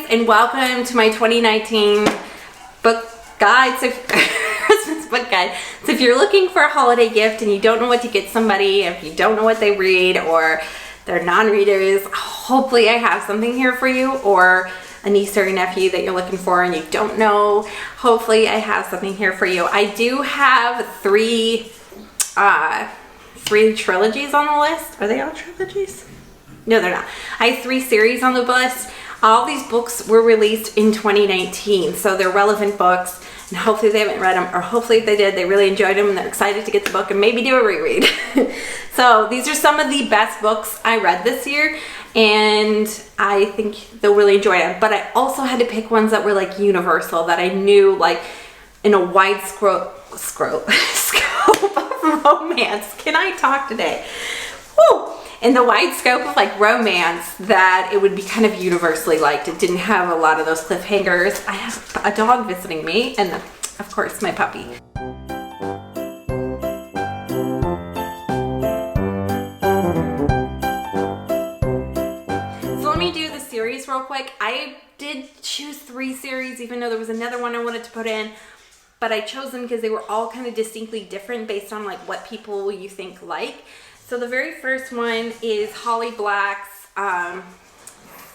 and welcome to my 2019 book guide, Christmas book guide. So if you're looking for a holiday gift and you don't know what to get somebody, if you don't know what they read or they're non-readers, hopefully I have something here for you, or a niece or a nephew that you're looking for and you don't know, hopefully I have something here for you. I do have three trilogies on the list. Are they all trilogies? No, they're not. I have 3 series on the list. All these books were released in 2019, so they're relevant books, and hopefully they haven't read them, or hopefully if they did, they really enjoyed them and they're excited to get the book and maybe do a reread. So these are some of the best books I read this year, and I think they'll really enjoy them. But I also had to pick ones that were like universal, that I knew like in a wide scope of romance. Can I talk today? Woo! In the wide scope of like romance, that it would be kind of universally liked. It didn't have a lot of those cliffhangers. I have a dog visiting me, and of course my puppy. So let me do the series real quick. I did choose 3 series, even though there was another one I wanted to put in, but I chose them because they were all kind of distinctly different based on like what people you think like. So the very first one is Holly Black's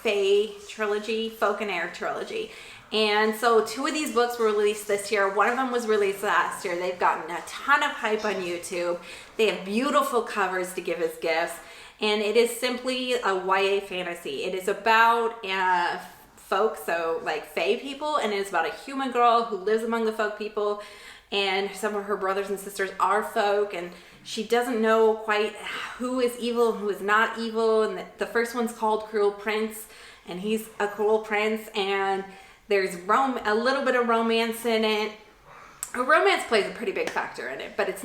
Fae trilogy, Folk and Air trilogy. And so 2 of these books were released this year. One of them was released last year. They've gotten a ton of hype on YouTube. They have beautiful covers to give as gifts. And it is simply a YA fantasy. It is about folk, so like Fae people, and it is about a human girl who lives among the folk people, and some of her brothers and sisters are folk, and she doesn't know quite who is evil and who is not evil. And the first one's called Cruel Prince, and he's a cruel prince, and there's a little bit of romance in it. Romance plays a pretty big factor in it, but it's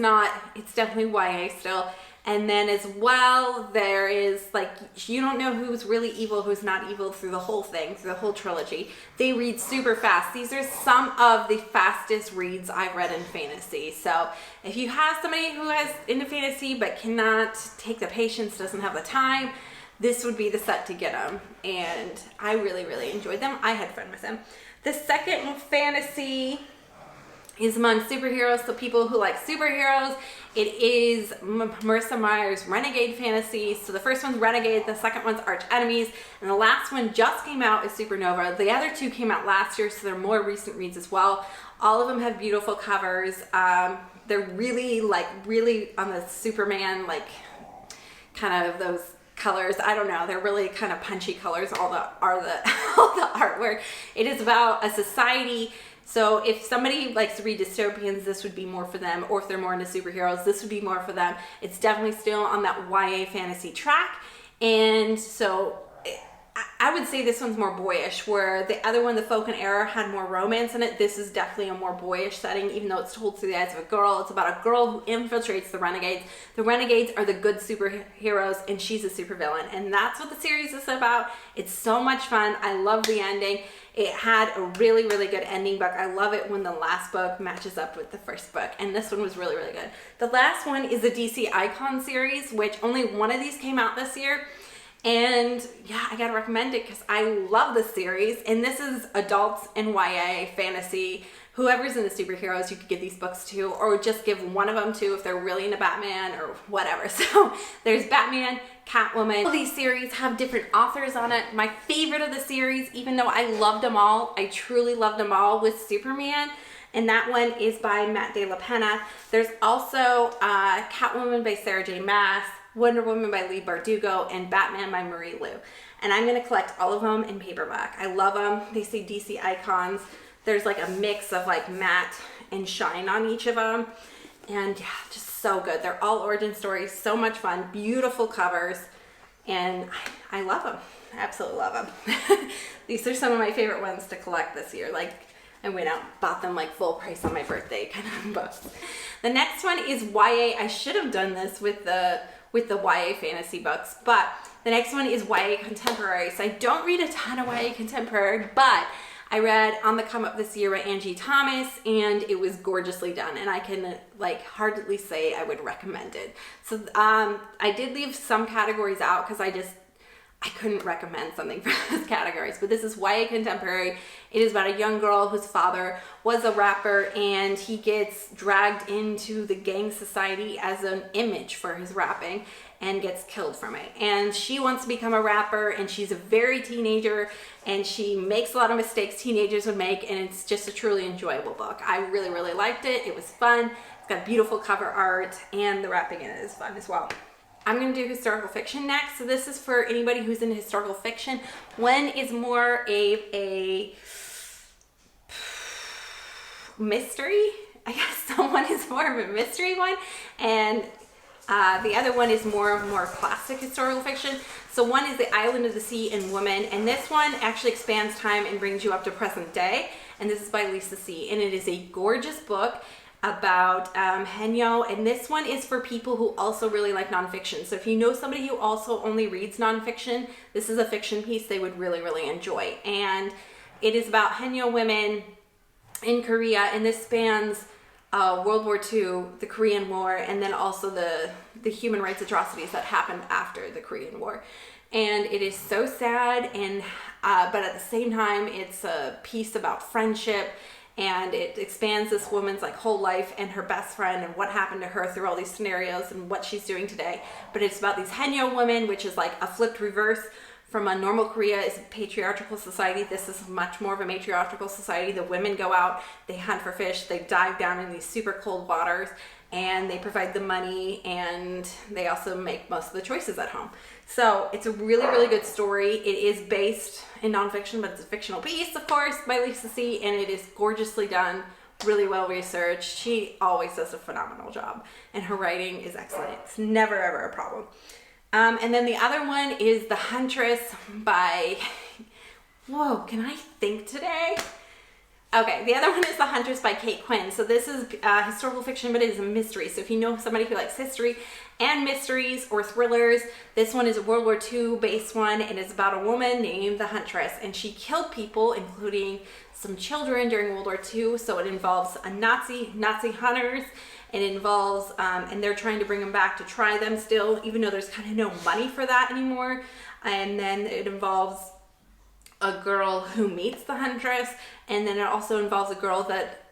definitely YA still. And then as well, there is like, you don't know who's really evil, who's not evil through the whole thing, through the whole trilogy. They read super fast. These are some of the fastest reads I've read in fantasy. So if you have somebody who is into fantasy but cannot take the patience, doesn't have the time, this would be the set to get them. And I really, really enjoyed them. I had fun with them. The second fantasy is among superheroes, so people who like superheroes. It is Marissa Meyers' Renegade Fantasies. So the first one's Renegade, the second one's Arch Enemies, and the last one just came out is Supernova. The other 2 came out last year, so they're more recent reads as well. All of them have beautiful covers. They're really on the Superman, like kind of those colors. I don't know. They're really kind of punchy colors. All the artwork. It is about a society. So if somebody likes to read dystopians, this would be more for them. Or if they're more into superheroes, this would be more for them. It's definitely still on that YA fantasy track. And so I would say this one's more boyish, where the other one, the Folk and Air, had more romance in it. This is definitely a more boyish setting, even though it's told through the eyes of a girl. It's about a girl who infiltrates the Renegades. The Renegades are the good superheroes, and she's a supervillain. And that's what the series is about. It's so much fun. I love the ending. It had a really, really good ending book. I love it when the last book matches up with the first book, and this one was really, really good. The last one is the DC Icon series, which only one of these came out this year. And yeah, I gotta recommend it because I love this series. And this is adults and YA fantasy. Whoever's into superheroes, you could give these books to, or just give one of them to if they're really into Batman or whatever. So there's Batman, Catwoman. All these series have different authors on it. My favorite of the series, even though I loved them all, I truly loved them all, was Superman. And that one is by Matt De La Pena. There's also Catwoman by Sarah J. Maas, Wonder Woman by Leigh Bardugo, and Batman by Marie Lu. And I'm going to collect all of them in paperback. I love them. They say DC Icons. There's like a mix of like matte and shine on each of them. And yeah, just so good. They're all origin stories. So much fun. Beautiful covers. And I love them. I absolutely love them. These are some of my favorite ones to collect this year. Like, I went out, bought them like full price on my birthday kind of books. The next one is YA. I should have done this with the YA fantasy books, but the next one is YA contemporary. So I don't read a ton of YA contemporary, but I read On the Come Up this year by Angie Thomas, and it was gorgeously done, and I can like hardly say I would recommend it. So I did leave some categories out because I couldn't recommend something for those categories, but this is YA contemporary. It is about a young girl whose father was a rapper, and he gets dragged into the gang society as an image for his rapping and gets killed from it. And she wants to become a rapper, and she's a very teenager, and she makes a lot of mistakes teenagers would make, and it's just a truly enjoyable book. I really, really liked it. It was fun. It's got beautiful cover art, and the rapping in it is fun as well. I'm going to do historical fiction next. So this is for anybody who's into historical fiction. One is more a mystery. I guess one is more of a mystery one. And the other one is more classic historical fiction. So one is The Island of the Sea and Woman. And this one actually expands time and brings you up to present day. And this is by Lisa C. And it is a gorgeous book about Hennya, and this one is for people who also really like nonfiction. So if you know somebody who also only reads nonfiction, this is a fiction piece they would really, really enjoy. And it is about Hennya women in Korea, and this spans World War II, the Korean War, and then also the human rights atrocities that happened after the Korean War. And it is so sad, and but at the same time, it's a piece about friendship. And it expands this woman's like whole life and her best friend and what happened to her through all these scenarios and what she's doing today. But it's about these Hennya women, which is like a flipped reverse from a normal Korea is a patriarchal society. This is much more of a matriarchal society. The women go out, they hunt for fish, they dive down in these super cold waters, and they provide the money, and they also make most of the choices at home. So it's a really, really good story. It is based in nonfiction, but it's a fictional piece, of course, by Lisa C. And it is gorgeously done, really well researched. She always does a phenomenal job, and her writing is excellent. It's never, ever a problem. And then the other one is The Huntress by, whoa, can I think today? Okay, the other one is The Huntress by Kate Quinn. So this is historical fiction, but it is a mystery. So if you know somebody who likes history and mysteries or thrillers, this one is a World War II based one, and it's about a woman named the Huntress, and she killed people, including some children during World War II. So it involves a Nazi hunters. It involves, and they're trying to bring them back to try them still, even though there's kind of no money for that anymore. And then it involves a girl who meets the Huntress, and then it also involves a girl that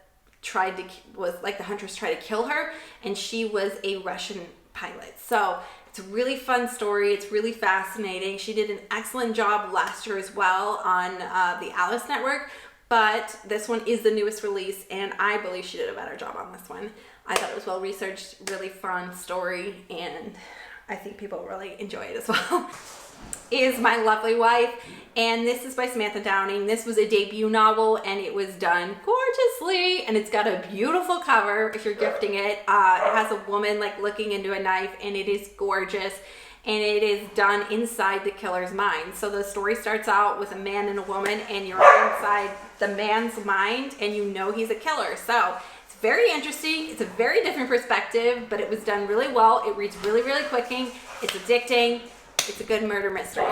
was like the Huntress tried to kill her, and she was a Russian pilot. So it's a really fun story. It's really fascinating. She did an excellent job last year as well on the Alice Network, but this one is the newest release, and I believe she did a better job on this one. I thought it was well researched, really fun story, and I think people really enjoy it as well. Is My Lovely Wife, and this is by Samantha Downing. This was a debut novel, and it was done gorgeously, and it's got a beautiful cover if you're gifting it. It has a woman like looking into a knife, and it is gorgeous, and it is done inside the killer's mind. So the story starts out with a man and a woman, and you're inside the man's mind, and you know he's a killer. So it's very interesting. It's a very different perspective, but it was done really well. It reads really, really quickly. It's addicting. It's a good murder mystery.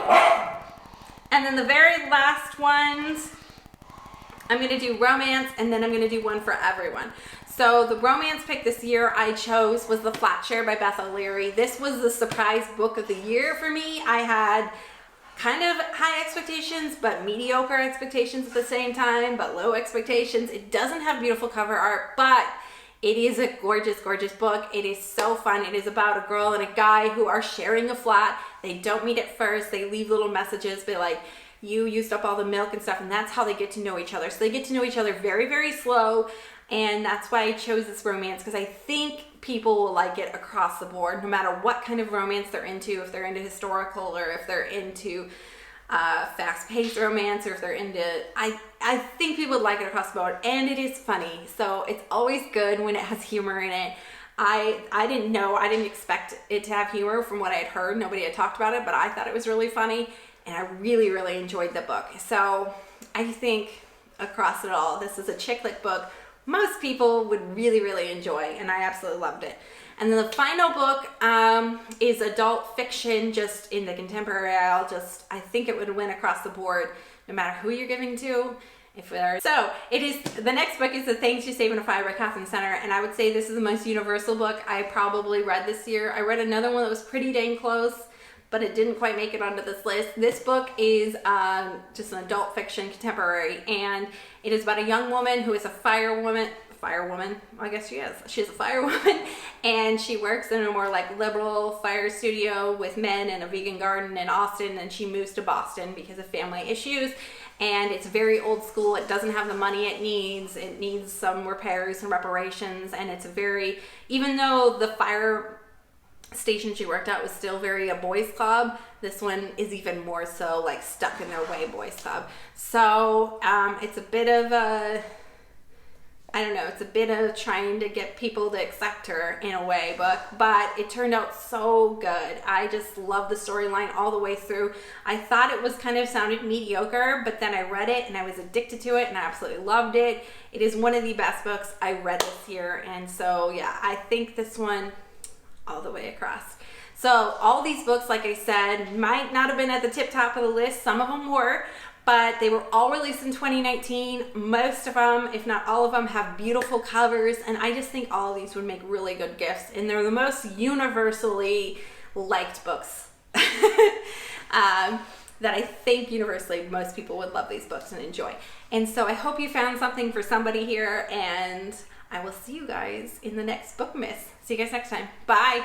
And then the very last ones, I'm going to do romance, and then I'm going to do one for everyone. So the romance pick this year I chose was The Flatshare by Beth O'Leary. This was the surprise book of the year for me. I had kind of high expectations, but mediocre expectations at the same time, but low expectations. It doesn't have beautiful cover art, but it is a gorgeous, gorgeous book. It is so fun. It is about a girl and a guy who are sharing a flat. They don't meet at first. They leave little messages, be like, you used up all the milk and stuff, and that's how they get to know each other. So they get to know each other very, very slow, and that's why I chose this romance, because I think people will like it across the board, no matter what kind of romance they're into, if they're into historical or if they're into fast-paced romance, or if they're into, I think people would like it across the board, and it is funny. So it's always good when it has humor in it. I didn't expect it to have humor from what I had heard. Nobody had talked about it, but I thought it was really funny, and I really, really enjoyed the book. So I think across it all, this is a chick lit book most people would really, really enjoy, and I absolutely loved it. And then the final book is adult fiction, just in the contemporary aisle. I think it would win across the board, no matter who you're giving to. So the next book is The Things You Save in a Fire by Catherine Center, and I would say this is the most universal book I probably read this year. I read another one that was pretty dang close, but it didn't quite make it onto this list. This book is just an adult fiction contemporary, and it is about a young woman who is a firewoman, I guess she is. She's a firewoman, and she works in a more like liberal fire studio with men and a vegan garden in Austin, and she moves to Boston because of family issues. And it's very old school. It doesn't have the money it needs. It needs some repairs and reparations, and it's very, even though the fire station she worked at was still very a boys club, this one is even more so like stuck in their way boys club. So it's a bit of a, I don't know, it's a bit of trying to get people to accept her in a way book, but it turned out so good. I just love the storyline all the way through. I thought it was kind of sounded mediocre, but then I read it and I was addicted to it and I absolutely loved it. It is one of the best books I read this year, and so yeah, I think this one all the way across. So all these books, like I said, might not have been at the tip top of the list. Some of them were, but they were all released in 2019. Most of them, if not all of them, have beautiful covers, and I just think all of these would make really good gifts, and they're the most universally liked books that I think universally most people would love these books and enjoy. And so I hope you found something for somebody here, and I will see you guys in the next Book Miss. See you guys next time. Bye!